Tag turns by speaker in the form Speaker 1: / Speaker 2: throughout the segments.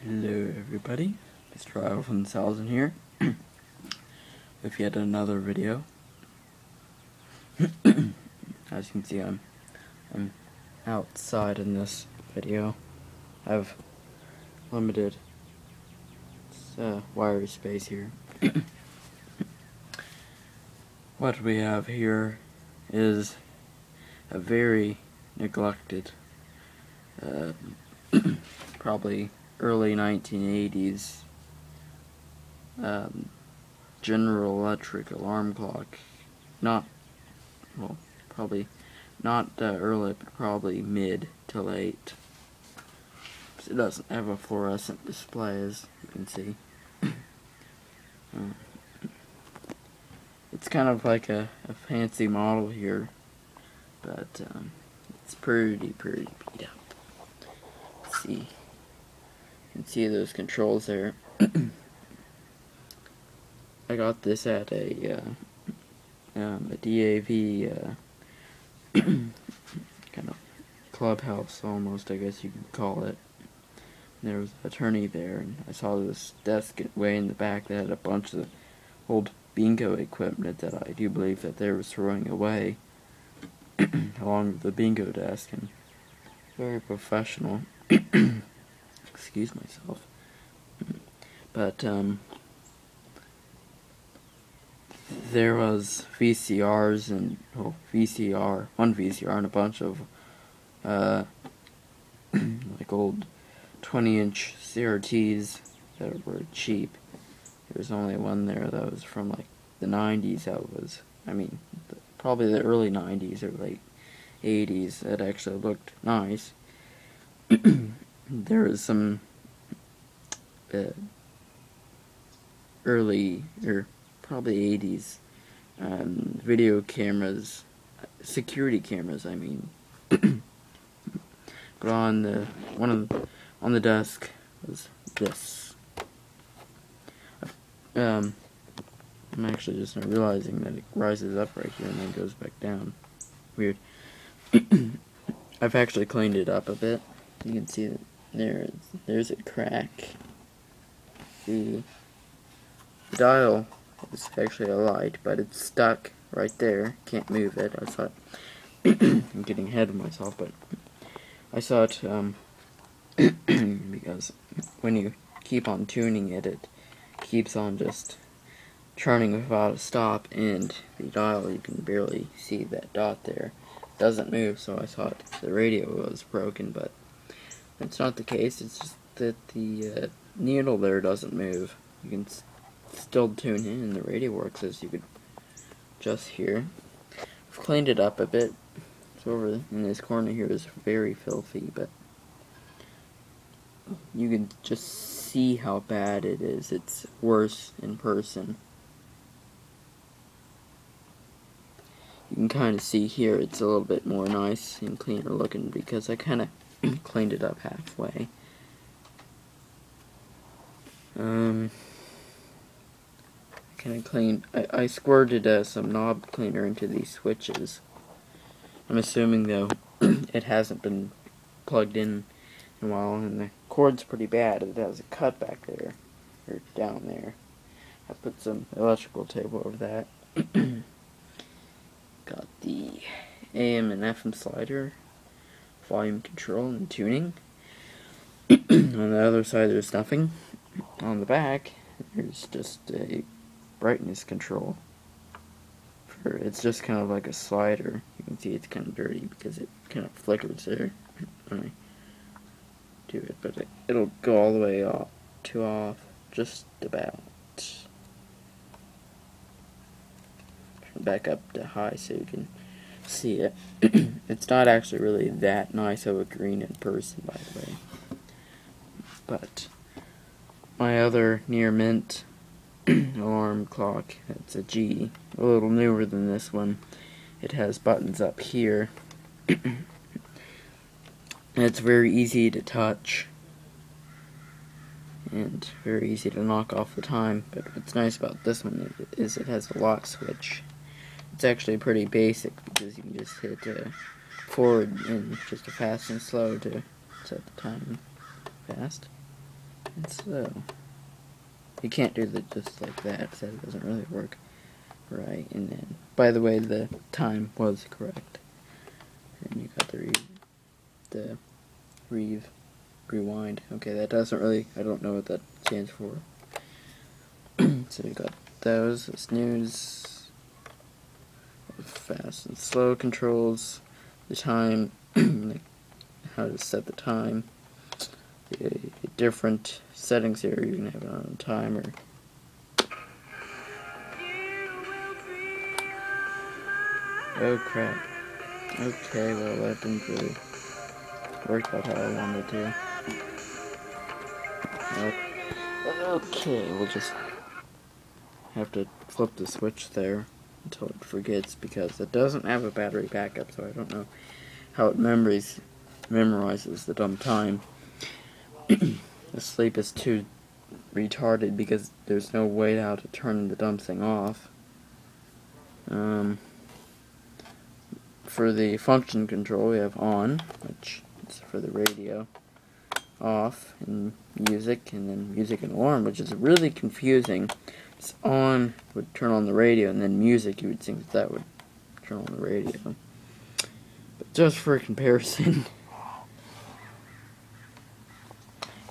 Speaker 1: Hello everybody, Mr. Alvin here, with yet another video. As you can see, I'm outside in this video. I have limited wire space here. What we have here is a very neglected, probably early 1980s General Electric alarm clock. Probably not early, but probably mid to late. It doesn't have a fluorescent display, as you can see. It's kind of like a fancy model here, but it's pretty beat up. Let's see. You can see those controls there. I got this at a DAV kind of clubhouse, almost, I guess you could call it. And there was an attorney there, and I saw this desk way in the back that had a bunch of old bingo equipment that I do believe that they were throwing away, along with the bingo desk, and very professional. Excuse myself. But there was VCRs and one VCR and a bunch of like old 20-inch CRTs that were cheap. There was only one there that was from like the 90s. That was, probably the early 90s or late 80s. That actually looked nice. There was some early, or probably 80s video cameras, security cameras, but on the desk was this. I'm actually just not realizing that it rises up right here and then goes back down. Weird. I've actually cleaned it up a bit. You can see that there's a crack. The dial is actually a light, but it's stuck right there. Can't move it. I thought I'm getting ahead of myself, but I saw it because when you keep on tuning it, it keeps on just turning without a stop, and the dial, you can barely see that dot there. It doesn't move, so I thought the radio was broken, but that's not the case. It's just that the needle there doesn't move. You can still tune in, and the radio works, as you could just hear. I've cleaned it up a bit. It's over in this corner here is very filthy, but you can just see how bad it is. It's worse in person. You can kind of see here it's a little bit more nice and cleaner looking because I kind of cleaned it up halfway. I squirted some knob cleaner into these switches. I'm assuming, though, it hasn't been plugged in a while, and the cord's pretty bad. It has a cut back there, or down there. I put some electrical tape over that. Got the AM and FM slider, volume control and tuning. On the other side there's nothing. On the back there's just a brightness control. It's just kind of like a slider. You can see it's kind of dirty because it kind of flickers there when I do it, but it'll go all the way off to off, just about. Turn back up to high so you can see it. It's not actually really that nice of a green in person, by the way. But my other near mint alarm clock, it's a G, a little newer than this one. It has buttons up here, and it's very easy to touch and very easy to knock off the time. But what's nice about this one is it has a lock switch. It's actually pretty basic because you can just hit forward and just a fast and slow to set the time fast. And so, you can't do that just like that, so it doesn't really work right. And then, by the way, the time was correct. And you got the rewind. Okay, that doesn't really, I don't know what that stands for. So you got those, the snooze, fast and slow controls, the time, like how to set the time, the different settings here. You can have it on a timer. Oh crap. Okay, well that didn't really work out how I wanted to. Okay, we'll just have to flip the switch there until it forgets, because it doesn't have a battery backup, so I don't know how it memorizes the dumb time. The sleep is too retarded because there's no way how to turn the dumb thing off. For the function control, we have on, which is for the radio, off, and music, and then music and alarm, which is really confusing. It's on would turn on the radio, and then music, you would think that would turn on the radio. But just for comparison,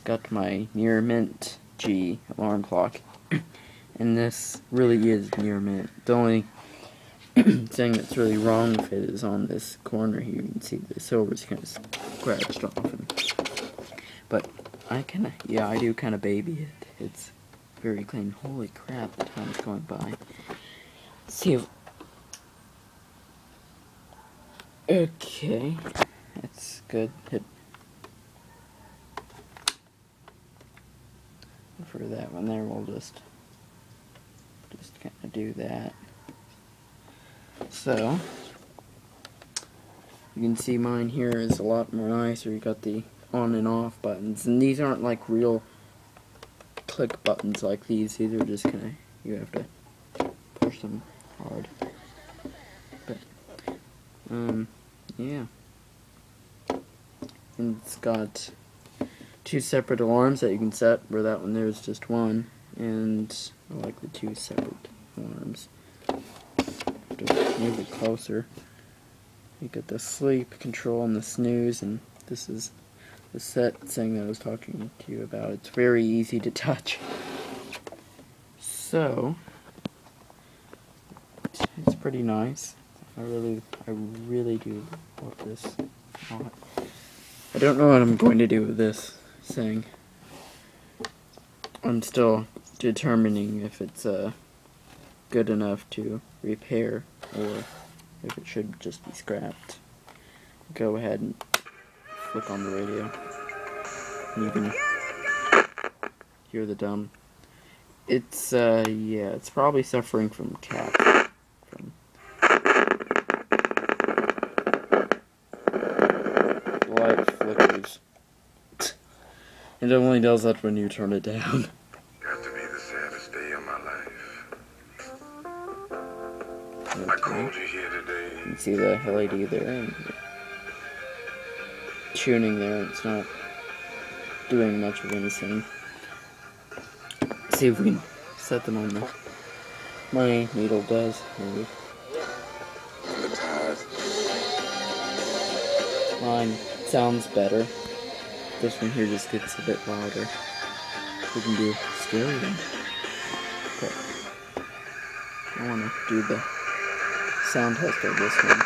Speaker 1: got my Near Mint G alarm clock, and this really is near mint. The only thing that's really wrong with it is on this corner here. You can see the silver's kind of scratched off. But I do kind of baby it. It's very clean. Holy crap, the time's going by. Let's see if... Okay, that's good. For that one there, we'll just kind of do that. So, you can see mine here is a lot more nicer. You got the on and off buttons, and these aren't like real click buttons like these. These are just kind of, you have to push them hard. But, yeah. And it's got 2 separate alarms that you can set, where that one there is just one, and I like the 2 separate alarms. To move it closer. You got the sleep control and the snooze, and this is the set thing that I was talking to you about. It's very easy to touch. So, it's pretty nice. I really do love this a lot. I don't know what I'm going to do with this thing. I'm still determining if it's good enough to repair or if it should just be scrapped. Go ahead and flick on the radio. And you can hear the dumb. It's yeah, it's probably suffering from cat. The light flickers. It only does that when you turn it down.
Speaker 2: Got to be the saddest day of my life.
Speaker 1: Okay.
Speaker 2: I called you here today.
Speaker 1: You can see the LED there, and tuning there. It's not doing much of anything. See if we can set them on the... My needle does, maybe. Mine sounds better. This one here just gets a bit louder. We can do stereo. But I want to do the sound test of this one.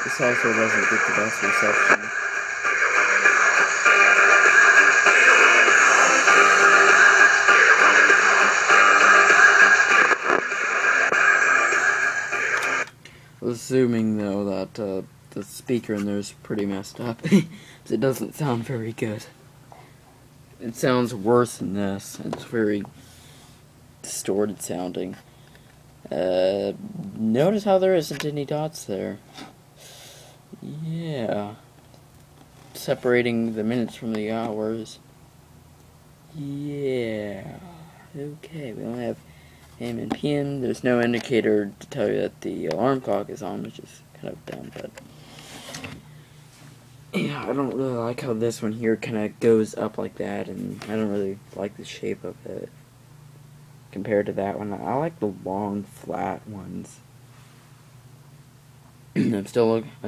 Speaker 1: This also doesn't get the best reception. Assuming though that the speaker in there is pretty messed up. It doesn't sound very good. It sounds worse than this. It's very distorted sounding. Notice how there isn't any dots there. Yeah. Separating the minutes from the hours. Yeah. Okay, we only have AM and PM. There's no indicator to tell you that the alarm clock is on, which is kind of dumb, but yeah, I don't really like how this one here kind of goes up like that, and I don't really like the shape of it compared to that one. I like the long, flat ones. I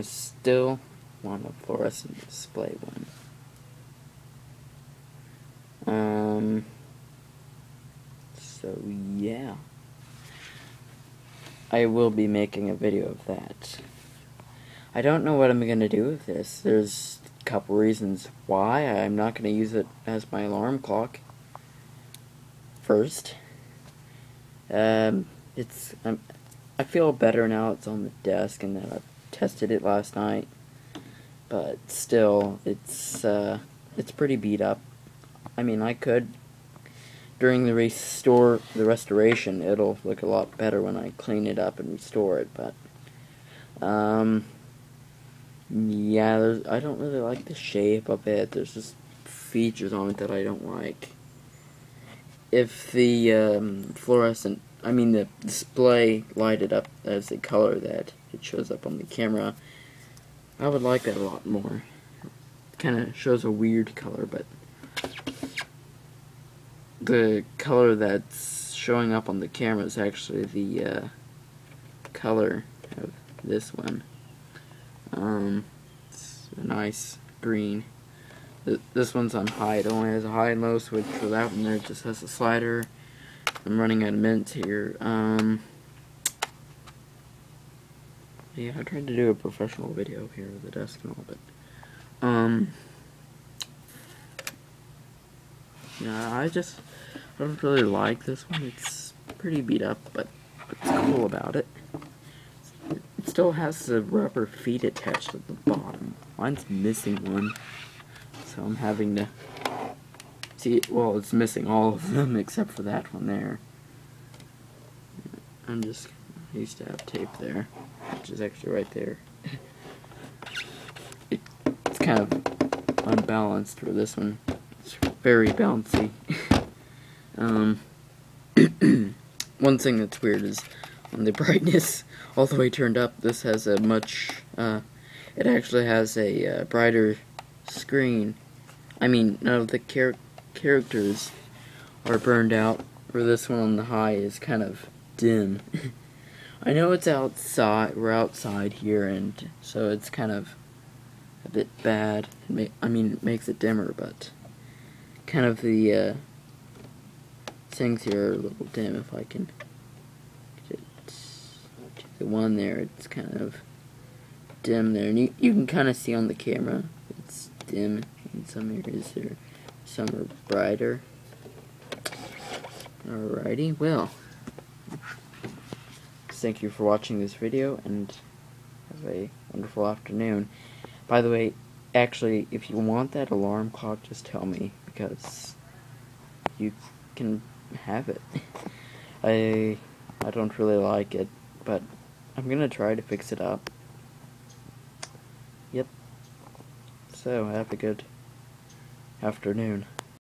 Speaker 1: still want a fluorescent display one. So yeah, I will be making a video of that. I don't know what I'm gonna do with this. There's a couple reasons why I'm not gonna use it as my alarm clock. First, I feel better now it's on the desk and that I tested it last night, but still, it's pretty beat up. I mean, I could, during the restoration, it'll look a lot better when I clean it up and restore it, but, yeah, I don't really like the shape of it. There's just features on it that I don't like. If the the display lighted up as the color that it shows up on the camera, I would like that a lot more. It kind of shows a weird color, but the color that's showing up on the camera is actually the color of this one. It's a nice green. This one's on high. It only has a high and low switch for that one there. It just has a slider. I'm running out of minutes here. Yeah, I tried to do a professional video here with the desk and all, but yeah, I don't really like this one. It's pretty beat up, but what's cool about it, it still has the rubber feet attached at the bottom. Mine's missing one, so I'm having to see. Well, it's missing all of them except for that one there. I used to have tape there, which is actually right there. It's kind of unbalanced for this one. It's very bouncy. One thing that's weird is on the brightness all the way turned up, this has a it actually has a brighter screen. I mean, none of the characters are burned out, where this one on the high is kind of dim. I know it's outside, we're outside here, and so it's kind of a bit bad. It makes it dimmer, but kind of the things here are a little dim. If I can get it to the one there, it's kind of dim there, and you can kind of see on the camera it's dim in some areas there. Some are brighter. Alrighty, well, thank you for watching this video, and have a wonderful afternoon. By the way, actually, if you want that alarm clock, just tell me, because you can have it. I don't really like it, but I'm gonna try to fix it up. Yep. So, have a good afternoon.